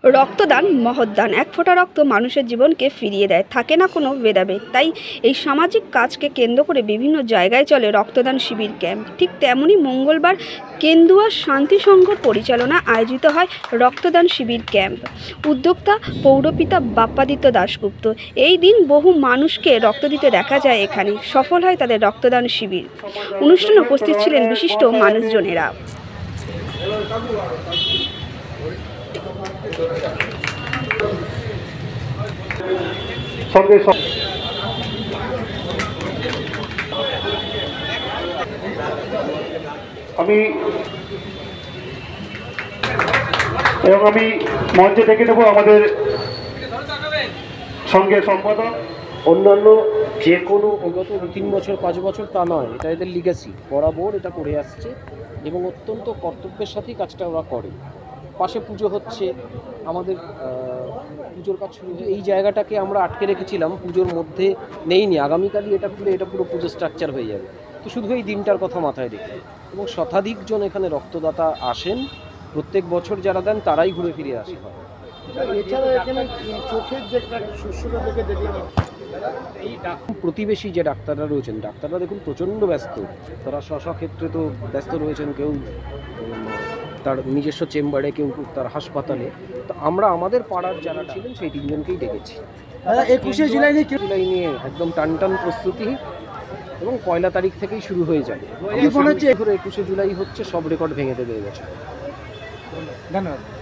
রক্তদান মহৎদান। এক ফোঁটা রক্ত মানুষের জীবনকে ফিরিয়ে দেয়, থাকে না কোনো ভেদাভেদ। তাই এই সামাজিক কাজকে কেন্দ্র করে বিভিন্ন জায়গায় চলে রক্তদান শিবির ক্যাম্প। ঠিক তেমনই মঙ্গলবার কেন্দুয়া শান্তি সংঘর পরিচালনায় আয়োজিত হয় রক্তদান শিবির ক্যাম্প। উদ্যোক্তা পৌরপিতা বাপ্পাদিত্য দাশগুপ্ত। এই দিন বহু মানুষকে রক্ত দিতে দেখা যায়। এখানে সফল হয় তাদের রক্তদান শিবির। অনুষ্ঠানে উপস্থিত ছিলেন বিশিষ্ট মানুষজনেরা। সঙ্গে আমি মঞ্চে ডেকে নেব আমাদের সঙ্গে সম্পাদক। অন্যান্য যে কোনো গত 3 বছর 5 বছর তা নয়, এটা এদের লিগ্যাসি, বরাবর এটা করে আসছে এবং অত্যন্ত কর্তব্যের সাথেই কাজটা ওরা করে। পাশে পুজো হচ্ছে, আমাদের পুজোর কাজ শুরু হয়ে এই জায়গাটাকে আমরা আটকে রেখেছিলাম, পুজোর মধ্যে নেইনি। আগামীকালই এটা খুলে এটা পুরো পুজো স্ট্রাকচার হয়ে যাবে। তো শুধু এই দিনটার কথা মাথায় রেখে এবং শতাধিকজন এখানে রক্তদাতা আসেন। প্রত্যেক বছর যারা দেন তারাই ঘুরে ফিরে আসে হয়। এছাড়া এখানে চোখের যে সুস্থতা দেখে দেখলাম এই প্রতিবেশী যে ডাক্তাররা রয়েছেন, ডাক্তাররা দেখুন প্রচণ্ড ব্যস্ত, তারা স্ব ক্ষেত্রে তো ব্যস্ত রয়েছেন, কেউ তার নিজস্ব চেম্বারে, কেউ তার হাসপাতালে। তো আমরা আমাদের পাড়ার যারা ছিলেন সেই 3 জনকেই ডেকেছি। 21শে জুলাই নিয়ে একদম টান প্রস্তুতি এবং 1 তারিখ থেকেই শুরু হয়ে যাবে। 21শে জুলাই হচ্ছে, সব রেকর্ড ভেঙে দেবে এবছর। ধন্যবাদ।